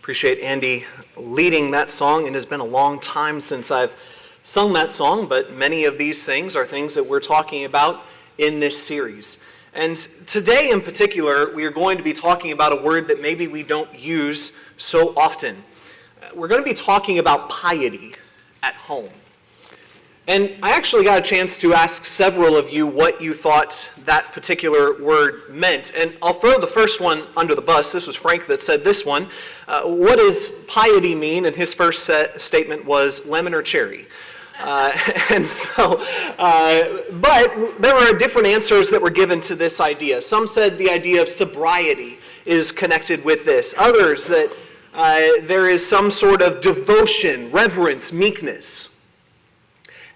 Appreciate Andy leading that song. It has been a long time since I've sung that song, but many of these things are things that we're talking about in this series. And today in particular, we are going to be talking about a word that maybe we don't use so often. We're going to be talking about piety at home. And I actually got a chance to ask several of you what you thought that particular word meant. And I'll throw the first one under the bus. This was Frank that said this one. What does piety mean? And his first statement was lemon or cherry. But there were different answers that were given to this idea. Some said the idea of sobriety is connected with this. Others that there is some sort of devotion, reverence, meekness.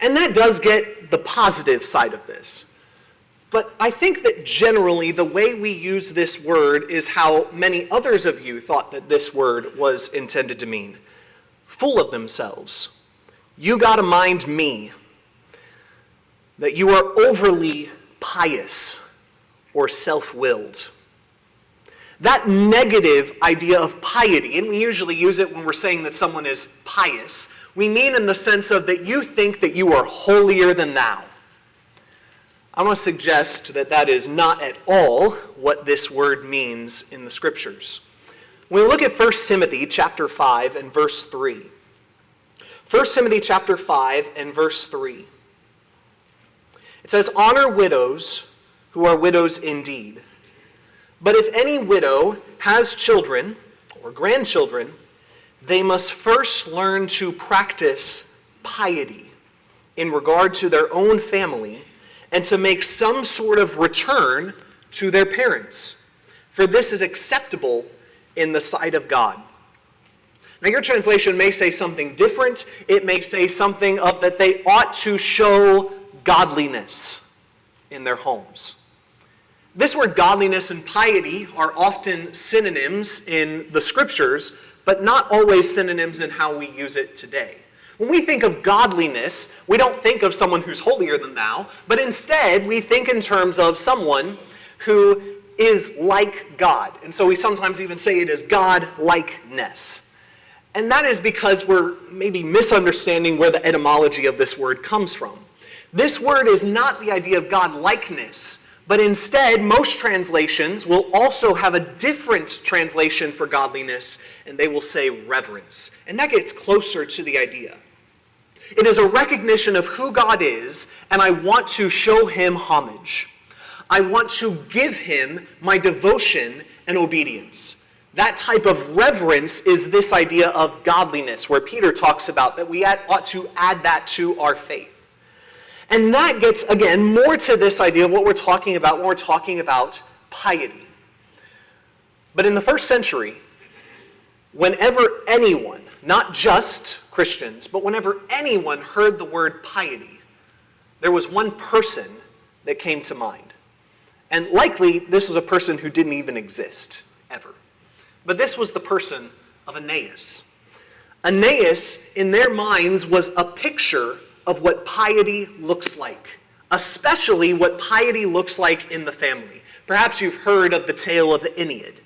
And that does get the positive side of this. But I think that generally the way we use this word is how many others of you thought that this word was intended to mean. Full of themselves. You gotta mind me. That you are overly pious or self-willed. That negative idea of piety, and we usually use it when we're saying that someone is pious, we mean in the sense of that you think that you are holier than thou. I want to suggest that that is not at all what this word means in the Scriptures. When we look at 1 Timothy chapter 5 and verse 3. 1 Timothy chapter 5 and verse 3. It says, "Honor widows who are widows indeed. But if any widow has children or grandchildren, they must first learn to practice piety in regard to their own family and to make some sort of return to their parents. For this is acceptable in the sight of God." Now your translation may say something different. It may say something of that they ought to show godliness in their homes. This word godliness and piety are often synonyms in the Scriptures, but not always synonyms in how we use it today. When we think of godliness, we don't think of someone who's holier than thou, but instead we think in terms of someone who is like God. And so we sometimes even say it as God-likeness. And that is because we're maybe misunderstanding where the etymology of this word comes from. This word is not the idea of God-likeness, but instead, most translations will also have a different translation for godliness, and they will say reverence. And that gets closer to the idea. It is a recognition of who God is, and I want to show him homage. I want to give him my devotion and obedience. That type of reverence is this idea of godliness, where Peter talks about that we ought to add that to our faith. And that gets, again, more to this idea of what we're talking about when we're talking about piety. But in the first century, whenever anyone, not just Christians, but whenever anyone heard the word piety, there was one person that came to mind. And likely, this was a person who didn't even exist, ever. But this was the person of Aeneas. Aeneas, in their minds, was a picture of what piety looks like, especially what piety looks like in the family. Perhaps you've heard of the tale of the Aeneid.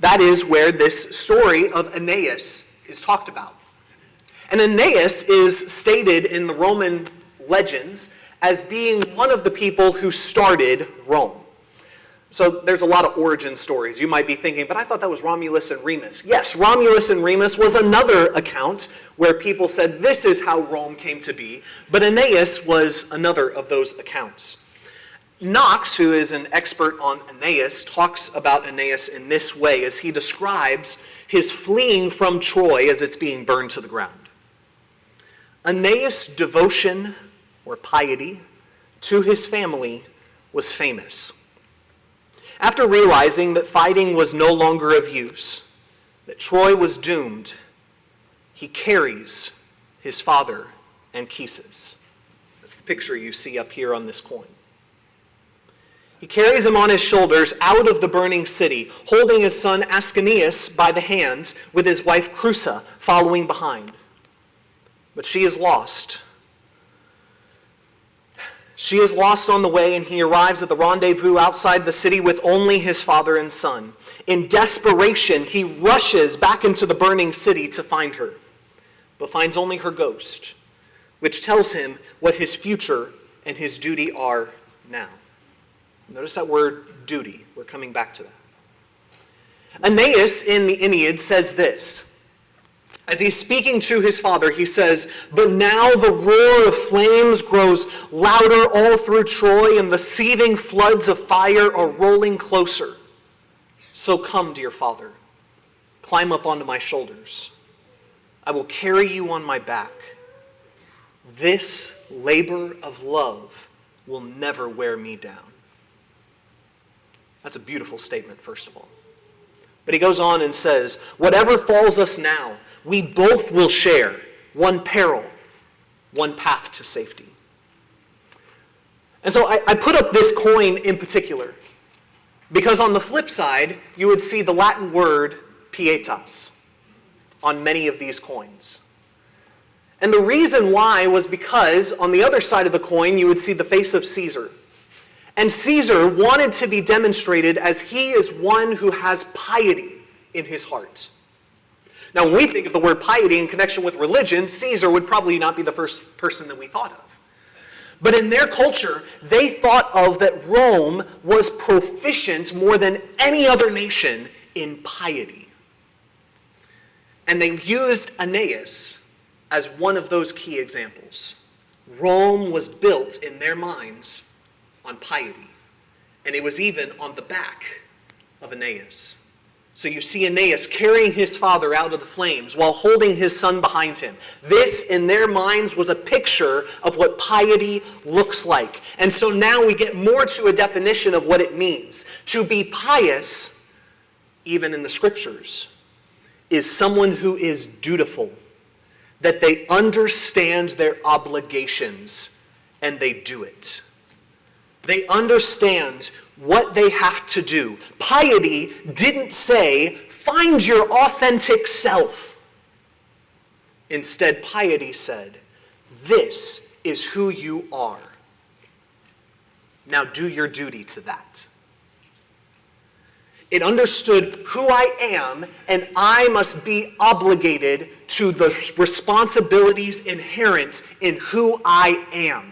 That is where this story of Aeneas is talked about. And Aeneas is stated in the Roman legends as being one of the people who started Rome. So there's a lot of origin stories. You might be thinking, but I thought that was Romulus and Remus. Yes, Romulus and Remus was another account where people said this is how Rome came to be, but Aeneas was another of those accounts. Knox, who is an expert on Aeneas, talks about Aeneas in this way as he describes his fleeing from Troy as it's being burned to the ground. Aeneas' devotion or piety to his family was famous. After realizing that fighting was no longer of use, that Troy was doomed, he carries his father Anchises. That's the picture you see up here on this coin. He carries him on his shoulders out of the burning city, holding his son Ascanius by the hand, with his wife Creusa following behind. But she is lost. She is lost on the way, and he arrives at the rendezvous outside the city with only his father and son. In desperation, he rushes back into the burning city to find her, but finds only her ghost, which tells him what his future and his duty are now. Notice that word duty. We're coming back to that. Aeneas in the Aeneid says this. As he's speaking to his father, he says, "But now the roar of flames grows louder all through Troy, and the seething floods of fire are rolling closer. So come, dear father, climb up onto my shoulders. I will carry you on my back. This labor of love will never wear me down." That's a beautiful statement, first of all. But he goes on and says, "Whatever falls us now, we both will share one peril, one path to safety." And so I put up this coin in particular because on the flip side, you would see the Latin word pietas on many of these coins. And the reason why was because on the other side of the coin, you would see the face of Caesar. And Caesar wanted to be demonstrated as he is one who has piety in his heart. Now, when we think of the word piety in connection with religion, Caesar would probably not be the first person that we thought of. But in their culture, they thought of that Rome was proficient more than any other nation in piety. And they used Aeneas as one of those key examples. Rome was built in their minds on piety. And it was even on the back of Aeneas. So you see Aeneas carrying his father out of the flames while holding his son behind him. This, in their minds, was a picture of what piety looks like. And so now we get more to a definition of what it means. To be pious, even in the scriptures, is someone who is dutiful, that they understand their obligations and they do it. They understand what they have to do. Piety didn't say, find your authentic self. Instead, piety said, this is who you are. Now do your duty to that. It understood who I am, and I must be obligated to the responsibilities inherent in who I am.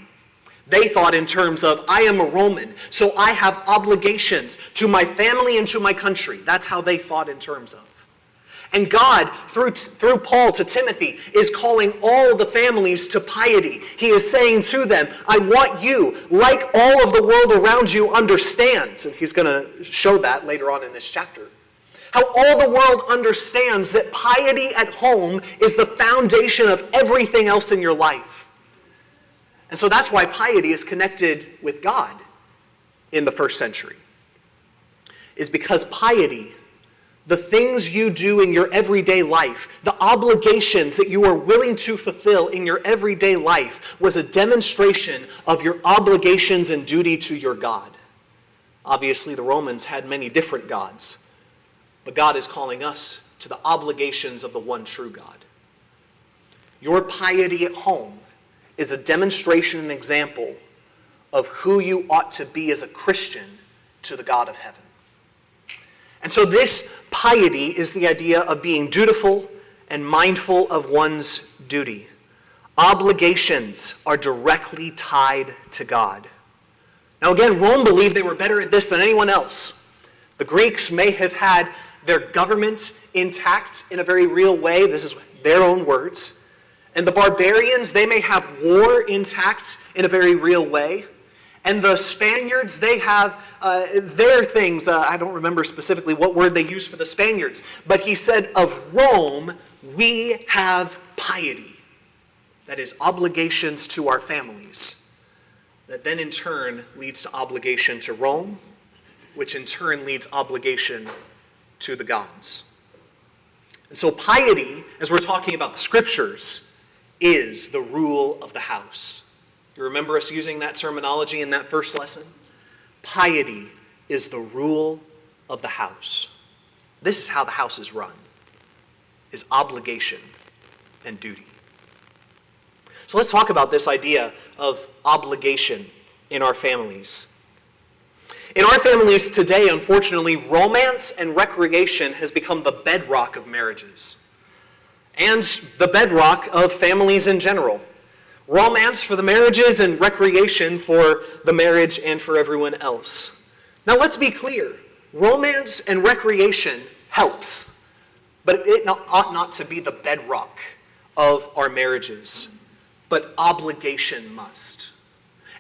They thought in terms of, I am a Roman, so I have obligations to my family and to my country. That's how they thought in terms of. And God, through Paul to Timothy, is calling all the families to piety. He is saying to them, I want you, like all of the world around you, understands. And he's going to show that later on in this chapter. How all the world understands that piety at home is the foundation of everything else in your life. And so that's why piety is connected with God in the first century. Is because piety, the things you do in your everyday life, the obligations that you are willing to fulfill in your everyday life, was a demonstration of your obligations and duty to your God. Obviously, the Romans had many different gods, but God is calling us to the obligations of the one true God. Your piety at home is a demonstration and example of who you ought to be as a Christian to the God of heaven. And so this piety is the idea of being dutiful and mindful of one's duty. Obligations are directly tied to God. Now again, Rome believed they were better at this than anyone else. The Greeks may have had their government intact in a very real way. This is their own words. And the barbarians, they may have war intact in a very real way. And the Spaniards, they have their things. I don't remember specifically what word they used for the Spaniards. But he said, of Rome, we have piety. That is, obligations to our families. That then in turn leads to obligation to Rome, which in turn leads obligation to the gods. And so piety, as we're talking about the scriptures, is the rule of the house. You remember us using that terminology in that first lesson? Piety is the rule of the house. This is how the house is run, is obligation and duty. So let's talk about this idea of obligation in our families. In our families today, unfortunately, romance and recreation has become the bedrock of marriages and the bedrock of families in general. Romance for the marriages and recreation for the marriage and for everyone else. Now let's be clear. Romance and recreation helps, but it ought not to be the bedrock of our marriages. But obligation must.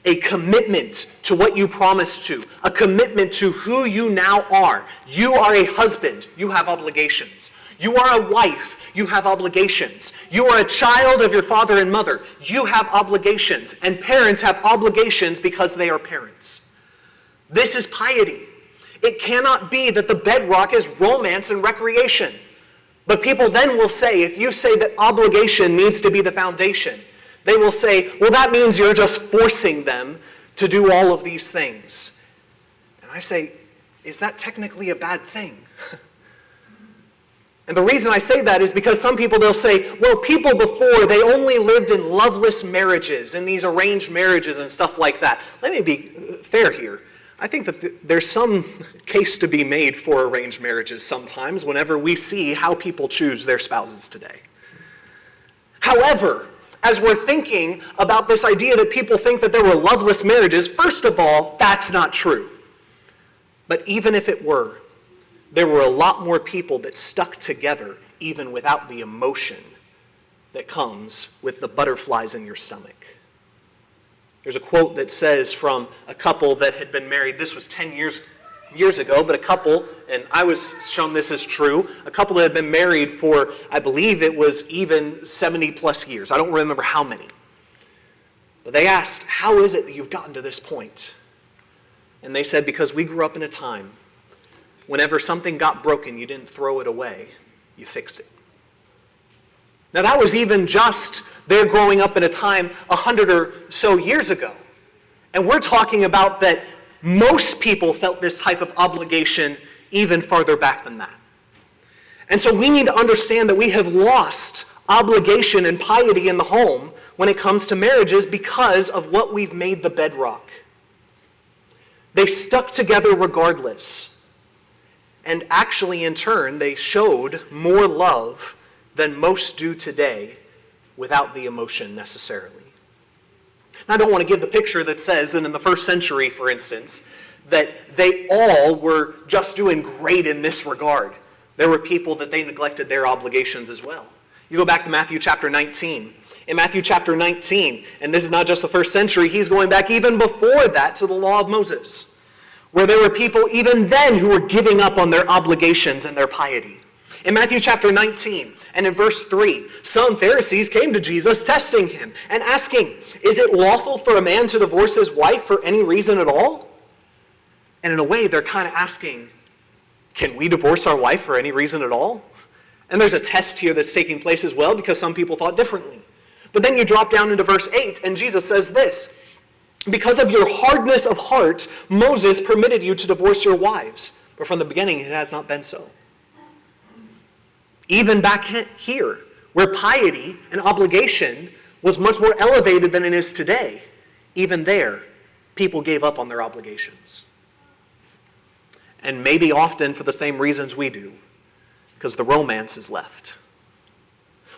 A commitment to what you promised to. A commitment to who you now are. You are a husband. You have obligations. You are a wife. You have obligations. You are a child of your father and mother. You have obligations. And parents have obligations because they are parents. This is piety. It cannot be that the bedrock is romance and recreation. But people then will say, if you say that obligation needs to be the foundation, they will say, well, that means you're just forcing them to do all of these things. And I say, is that technically a bad thing? And the reason I say that is because some people, they'll say, well, people before, they only lived in loveless marriages and these arranged marriages and stuff like that. Let me be fair here. I think that there's some case to be made for arranged marriages sometimes whenever we see how people choose their spouses today. However, as we're thinking about this idea that people think that there were loveless marriages, first of all, that's not true. But even if it were, there were a lot more people that stuck together even without the emotion that comes with the butterflies in your stomach. There's a quote that says from a couple that had been married, this was 10 years ago, but a couple, and I was shown this as true, a couple that had been married for, I believe it was even 70 plus years. I don't remember how many. But they asked, how is it that you've gotten to this point? And they said, because we grew up in a time whenever something got broken, you didn't throw it away, you fixed it. Now that was even just their growing up in a time 100 or so years ago. And we're talking about that most people felt this type of obligation even farther back than that. And so we need to understand that we have lost obligation and piety in the home when it comes to marriages because of what we've made the bedrock. They stuck together regardless. And actually, in turn, they showed more love than most do today without the emotion necessarily. Now, I don't want to give the picture that says that in the first century, for instance, that they all were just doing great in this regard. There were people that they neglected their obligations as well. You go back to Matthew chapter 19. In Matthew chapter 19, and this is not just the first century, he's going back even before that to the law of Moses, where there were people even then who were giving up on their obligations and their piety. In Matthew chapter 19 and in verse 3, some Pharisees came to Jesus testing him and asking, is it lawful for a man to divorce his wife for any reason at all? And in a way, they're kind of asking, can we divorce our wife for any reason at all? And there's a test here that's taking place as well because some people thought differently. But then you drop down into verse 8 and Jesus says this, because of your hardness of heart, Moses permitted you to divorce your wives. But from the beginning, it has not been so. Even back here, where piety and obligation was much more elevated than it is today, even there, people gave up on their obligations. And maybe often for the same reasons we do, because the romance is left.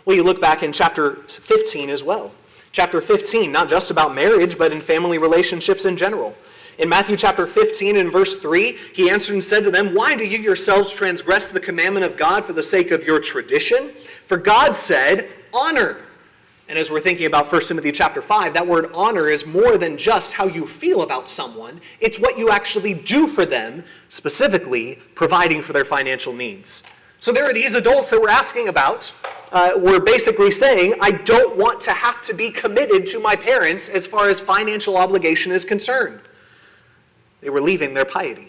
Well, you look back in chapter 15 as well. Chapter 15, not just about marriage, but in family relationships in general. In Matthew chapter 15 and verse 3, he answered and said to them, why do you yourselves transgress the commandment of God for the sake of your tradition? For God said, honor. And as we're thinking about 1 Timothy chapter 5, that word honor is more than just how you feel about someone. It's what you actually do for them, specifically providing for their financial needs. So there are these adults that we're asking about. We're basically saying, I don't want to have to be committed to my parents as far as financial obligation is concerned. They were leaving their piety.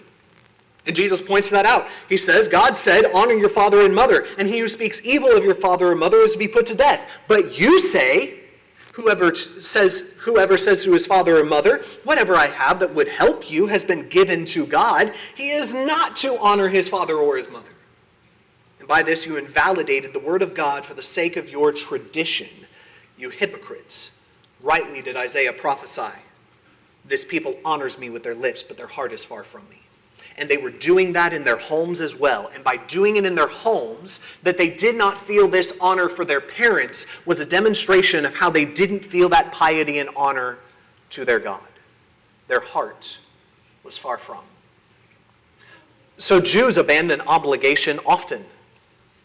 And Jesus points that out. He says, God said, honor your father and mother, and he who speaks evil of your father or mother is to be put to death. But you say, whoever says to his father or mother, whatever I have that would help you has been given to God, he is not to honor his father or his mother. And by this you invalidated the word of God for the sake of your tradition. You hypocrites, rightly did Isaiah prophesy This people honors me with their lips, but their heart is far from me. And they were doing that in their homes as well. And by doing it in their homes, that they did not feel this honor for their parents was a demonstration of how they didn't feel that piety and honor to their God. Their heart was far from. So Jews abandon obligation often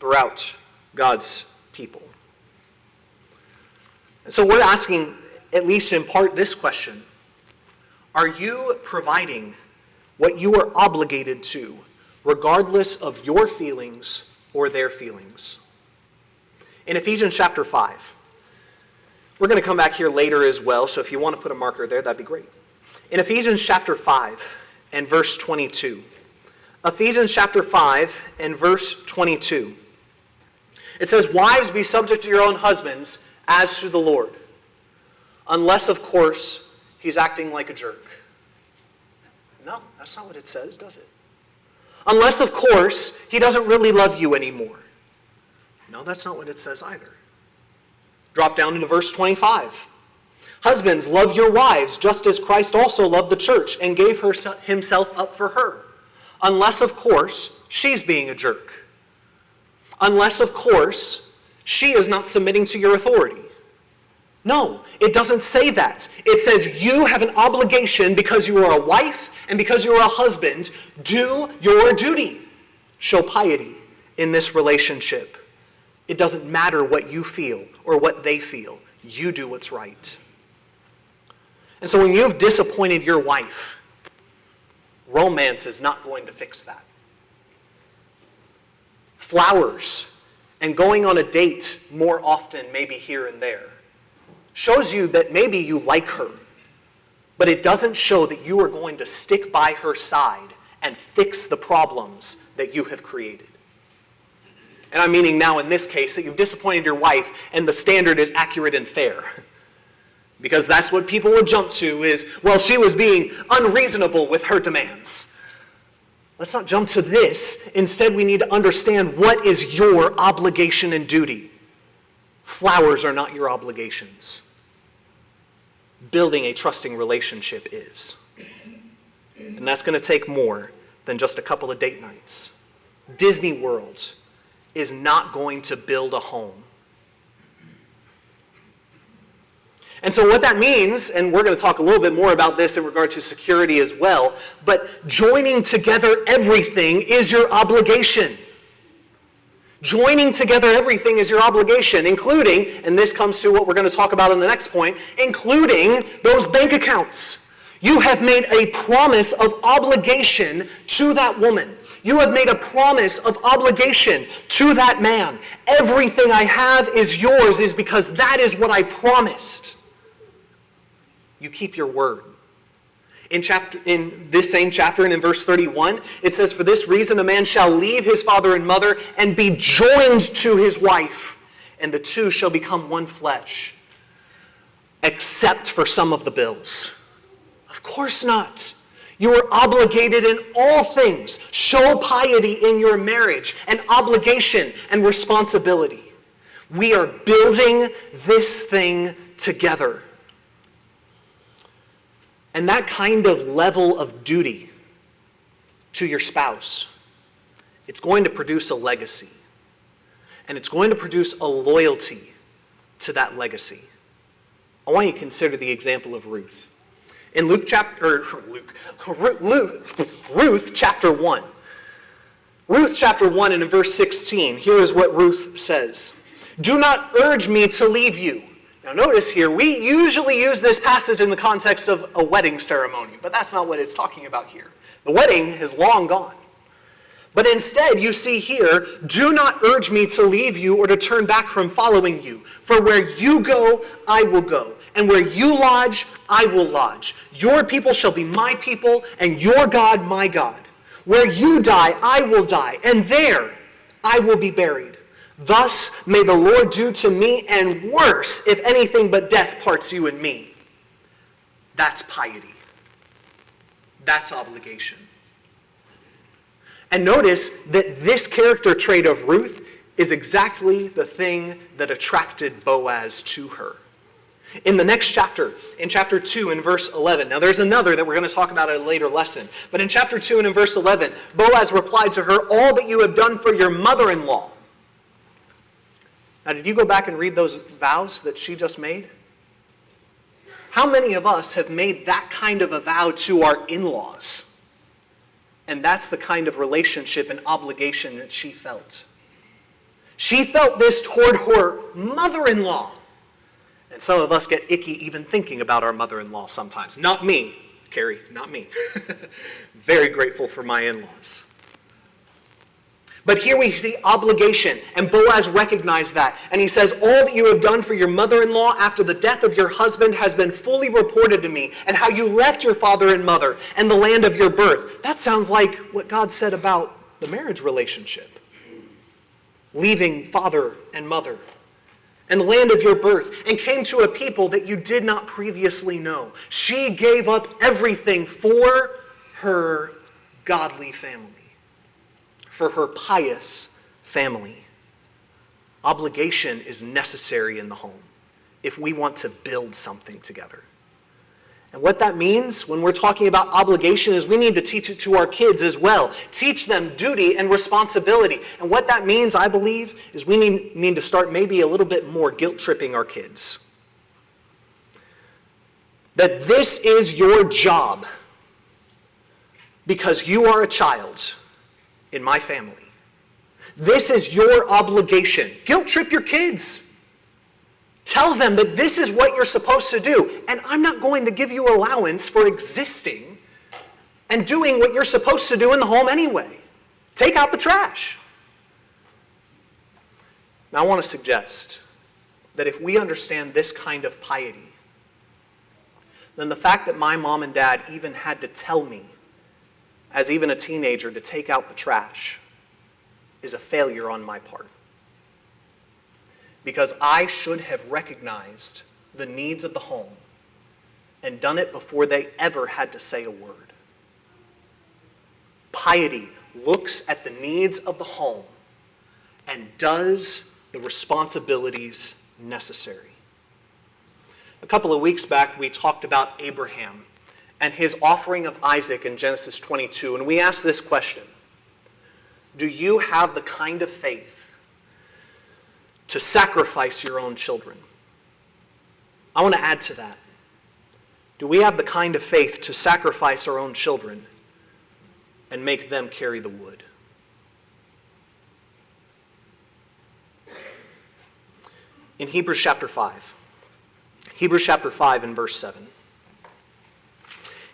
throughout God's people. And so we're asking, at least in part, this question. Are you providing what you are obligated to, regardless of your feelings or their feelings? In Ephesians chapter 5, we're going to come back here later as well, so if you want to put a marker there, that'd be great. In Ephesians chapter 5 and verse 22, Ephesians chapter 5 and verse 22, it says, "Wives, be subject to your own husbands as to the Lord, unless, of course, he's acting like a jerk." No, that's not what it says, does it? Unless, of course, he doesn't really love you anymore. No, that's not what it says either. Drop down into verse 25. "Husbands, love your wives, just as Christ also loved the church and gave himself up for her. Unless, of course, she's being a jerk. Unless, of course, she is not submitting to your authority." No, it doesn't say that. It says you have an obligation because you are a wife and because you are a husband. Do your duty. Show piety in this relationship. It doesn't matter what you feel or what they feel. You do what's right. And so when you've disappointed your wife, romance is not going to fix that. Flowers and going on a date more often, maybe here and there, shows you that maybe you like her, but it doesn't show that you are going to stick by her side and fix the problems that you have created. And I'm meaning now in this case that you've disappointed your wife and the standard is accurate and fair. Because that's what people would jump to is, well, she was being unreasonable with her demands. Let's not jump to this. Instead, we need to understand what is your obligation and duty. Flowers are not your obligations. Building a trusting relationship is. And that's going to take more than just a couple of date nights. Disney World is not going to build a home. And so what that means, and we're going to talk a little bit more about this in regard to security as well, but joining together everything is your obligation. Joining together everything is your obligation, including, and this comes to what we're going to talk about in the next point, including those bank accounts. You have made a promise of obligation to that woman. You have made a promise of obligation to that man. Everything I have is yours is because that is what I promised. You keep your word. In this same chapter and in verse 31, it says, "For this reason a man shall leave his father and mother and be joined to his wife, and the two shall become one flesh." Except for some of the bills. Of course not. You are obligated in all things. Show piety in your marriage and obligation and responsibility. We are building this thing together. And that kind of level of duty to your spouse, it's going to produce a legacy. And it's going to produce a loyalty to that legacy. I want you to consider the example of Ruth. In Ruth chapter 1. Ruth chapter 1 and in verse 16, here is what Ruth says. "Do not urge me to leave you." Now notice here, we usually use this passage in the context of a wedding ceremony, but that's not what it's talking about here. The wedding is long gone. But instead, you see here, "Do not urge me to leave you or to turn back from following you. For where you go, I will go. And where you lodge, I will lodge. Your people shall be my people, and your God my God. Where you die, I will die, and there I will be buried. Thus may the Lord do to me, and worse, if anything but death parts you and me." That's piety. That's obligation. And notice that this character trait of Ruth is exactly the thing that attracted Boaz to her. In the next chapter, in chapter 2 and verse 11, now there's another that we're going to talk about at a later lesson, but in chapter 2 and in verse 11, Boaz replied to her, "All that you have done for your mother-in-law." Now, did you go back and read those vows that she just made? How many of us have made that kind of a vow to our in-laws? And that's the kind of relationship and obligation that she felt. She felt this toward her mother-in-law. And some of us get icky even thinking about our mother-in-law sometimes. Not me, Carrie, not me. Very grateful for my in-laws. But here we see obligation, and Boaz recognized that. And he says, "All that you have done for your mother-in-law after the death of your husband has been fully reported to me, and how you left your father and mother and the land of your birth." That sounds like what God said about the marriage relationship. Leaving father and mother and the land of your birth, and came to a people that you did not previously know. She gave up everything for her godly family, for her pious family. Obligation is necessary in the home if we want to build something together. And what that means when we're talking about obligation is we need to teach it to our kids as well. Teach them duty and responsibility. And what that means, I believe, is we need to start maybe a little bit more guilt-tripping our kids. That this is your job because you are a child in my family. This is your obligation. Guilt-trip your kids. Tell them that this is what you're supposed to do, and I'm not going to give you allowance for existing and doing what you're supposed to do in the home anyway. Take out the trash. Now I want to suggest that if we understand this kind of piety, then the fact that my mom and dad even had to tell me, as even a teenager, to take out the trash is a failure on my part. Because I should have recognized the needs of the home and done it before they ever had to say a word. Piety looks at the needs of the home and does the responsibilities necessary. A couple of weeks back, we talked about Abraham and his offering of Isaac in Genesis 22, and we asked this question: do you have the kind of faith to sacrifice your own children? I want to add to that. Do we have the kind of faith to sacrifice our own children and make them carry the wood? In Hebrews chapter 5. Hebrews chapter 5 and verse 7.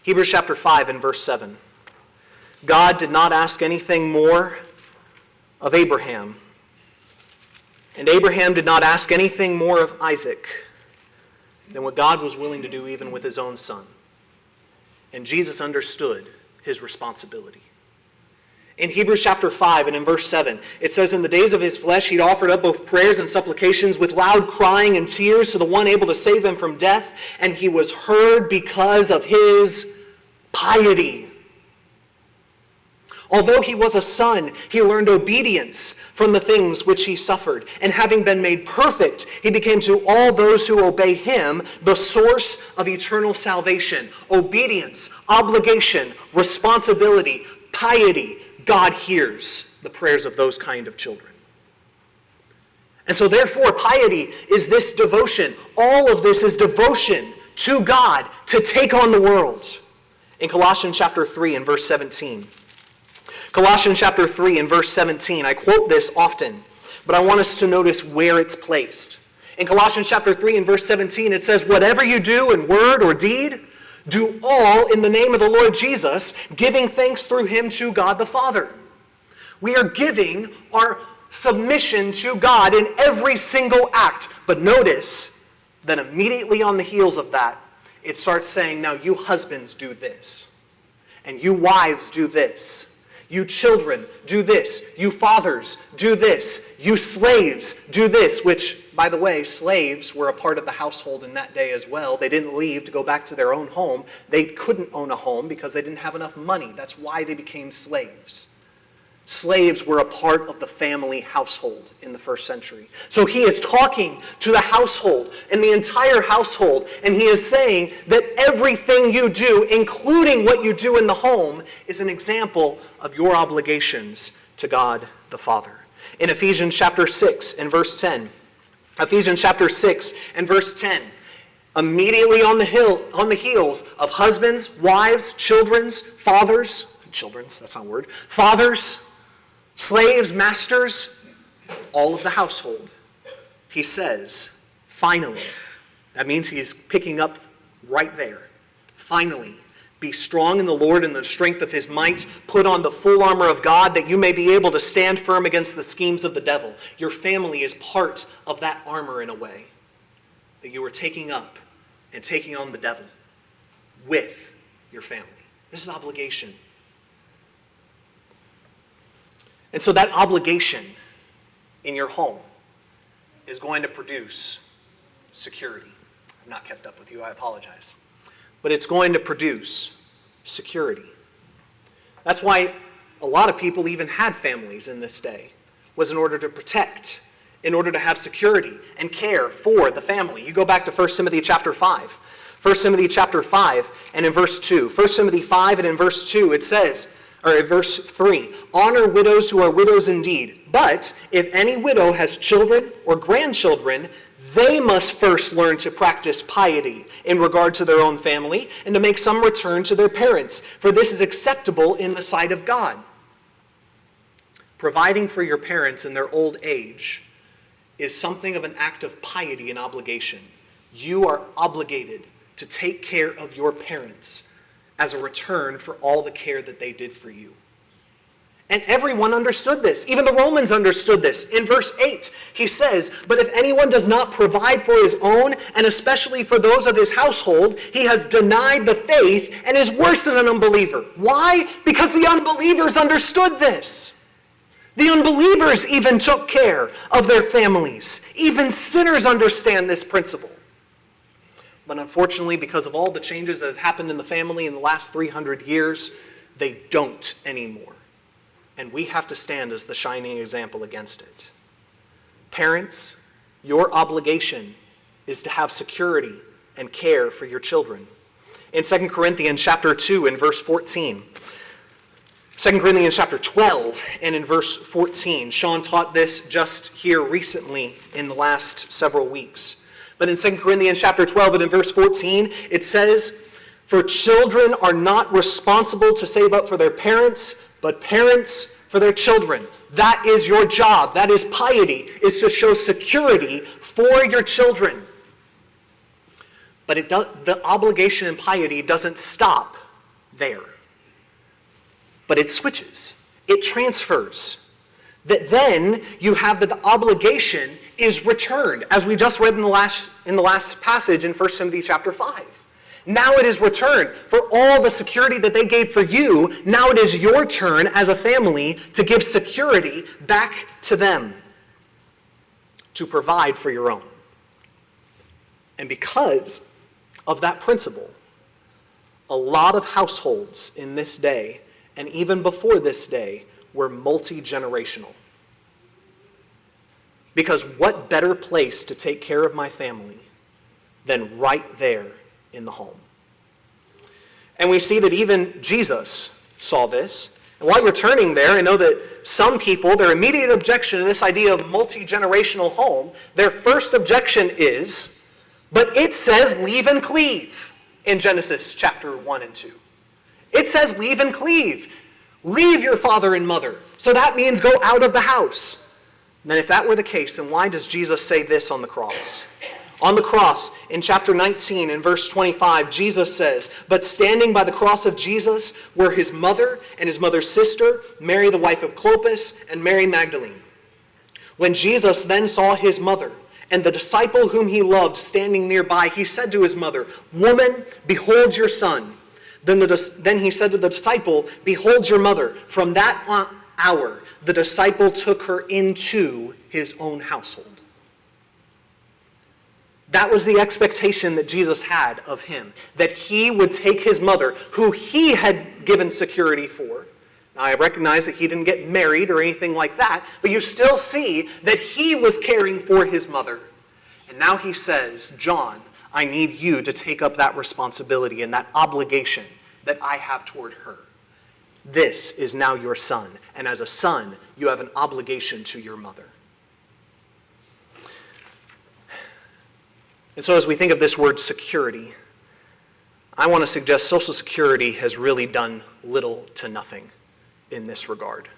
Hebrews chapter 5 and verse 7. God did not ask anything more of Abraham, and Abraham did not ask anything more of Isaac than what God was willing to do even with his own son. And Jesus understood his responsibility. In Hebrews chapter 5 and in verse 7, it says, "In the days of his flesh he'd offered up both prayers and supplications with loud crying and tears to the one able to save him from death, and he was heard because of his piety." Although he was a son, he learned obedience from the things which he suffered. And having been made perfect, he became to all those who obey him the source of eternal salvation. Obedience, obligation, responsibility, piety. God hears the prayers of those kind of children. And so therefore, piety is this devotion. All of this is devotion to God to take on the world. In Colossians chapter 3 and verse 17. Colossians chapter 3 and verse 17. I quote this often, but I want us to notice where it's placed. In Colossians chapter 3 and verse 17, it says, "Whatever you do in word or deed, do all in the name of the Lord Jesus, giving thanks through him to God the Father." We are giving our submission to God in every single act. But notice that immediately on the heels of that, it starts saying, now you husbands do this, and you wives do this. You children, do this. You fathers, do this. You slaves, do this. Which, by the way, slaves were a part of the household in that day as well. They didn't leave to go back to their own home. They couldn't own a home because they didn't have enough money. That's why they became slaves. Slaves were a part of the family household in the first century. So he is talking to the household and the entire household, and he is saying that everything you do, including what you do in the home, is an example of your obligations to God the Father. In Ephesians chapter 6 and verse 10, Ephesians chapter 6 and verse 10, immediately on the heels of husbands, wives, fathers, slaves, masters, all of the household, he says, finally, that means he's picking up right there. Finally, be strong in the Lord and the strength of his might. Put on the full armor of God that you may be able to stand firm against the schemes of the devil. Your family is part of that armor in a way that you are taking up and taking on the devil with your family. This is obligation. And so that obligation in your home is going to produce security. I've not kept up with you, I apologize. But it's going to produce security. That's why a lot of people even had families in this day, was in order to protect, in order to have security and care for the family. You go back to 1 Timothy chapter 5. 1 Timothy chapter 5 and in verse 2. 1 Timothy 5 and in verse 2 it says, or in verse 3, honor widows who are widows indeed. But if any widow has children or grandchildren, they must first learn to practice piety in regard to their own family and to make some return to their parents, for this is acceptable in the sight of God. Providing for your parents in their old age is something of an act of piety and obligation. You are obligated to take care of your parents as a return for all the care that they did for you. And everyone understood this. Even the Romans understood this. In verse 8, he says, but if anyone does not provide for his own, and especially for those of his household, he has denied the faith and is worse than an unbeliever. Why? Because the unbelievers understood this. The unbelievers even took care of their families. Even sinners understand this principle. But unfortunately, because of all the changes that have happened in the family in the last 300 years, they don't anymore. And we have to stand as the shining example against it. Parents, your obligation is to have security and care for your children. In 2 Corinthians chapter 2 and verse 14, 2 Corinthians chapter 12 and in verse 14, Sean taught this just here recently in the last several weeks. But in 2 Corinthians chapter 12 and in verse 14, it says, for children are not responsible to save up for their parents, but parents for their children. That is your job. That is piety, is to show security for your children. But the obligation in piety doesn't stop there. But it switches. It transfers. That then you have that the obligation is returned, as we just read in the last passage in 1 Timothy chapter 5. Now it is returned for all the security that they gave for you. Now it is your turn as a family to give security back to them, to provide for your own. And because of that principle, a lot of households in this day, and even before this day, were multi-generational. Because what better place to take care of my family than right there in the home? And we see that even Jesus saw this. And while you're turning there, I know that some people, their immediate objection to this idea of multi-generational home, their first objection is, but it says leave and cleave in Genesis chapter 1 and 2. It says leave and cleave. Leave your father and mother. So that means go out of the house. Then if that were the case, then why does Jesus say this on the cross? On the cross, in chapter 19, in verse 25, Jesus says, but standing by the cross of Jesus were his mother and his mother's sister, Mary the wife of Clopas, and Mary Magdalene. When Jesus then saw his mother and the disciple whom he loved standing nearby, he said to his mother, woman, behold your son. Then he said to the disciple, behold your mother. From that hour, the disciple took her into his own household. That was the expectation that Jesus had of him, that he would take his mother, who he had given security for, Now, I recognize that he didn't get married or anything like that, but you still see that he was caring for his mother. And now he says, John, I need you to take up that responsibility and that obligation that I have toward her. This is now your son, and as a son, you have an obligation to your mother. And so as we think of this word security, I want to suggest Social Security has really done little to nothing in this regard.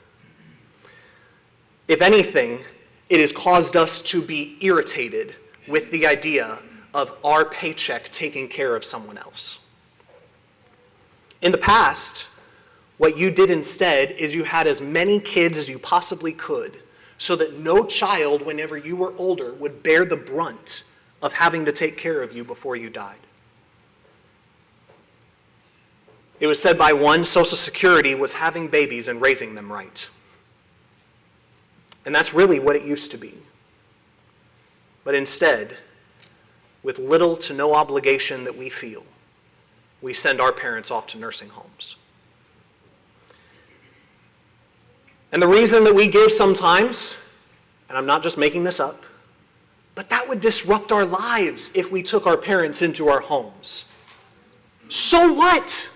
If anything, it has caused us to be irritated with the idea of our paycheck taking care of someone else. In the past, what you did instead is you had as many kids as you possibly could so that no child, whenever you were older, would bear the brunt of having to take care of you before you died. It was said by one, Social Security was having babies and raising them right. And that's really what it used to be. But instead, with little to no obligation that we feel, we send our parents off to nursing homes. And the reason that we give sometimes, and I'm not just making this up, but that would disrupt our lives if we took our parents into our homes. So what?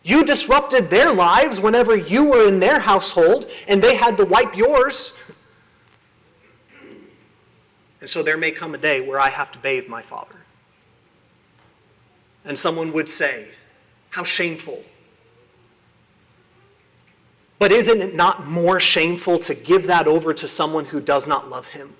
You disrupted their lives whenever you were in their household and they had to wipe yours. And so there may come a day where I have to bathe my father. And someone would say, how shameful. But isn't it not more shameful to give that over to someone who does not love him?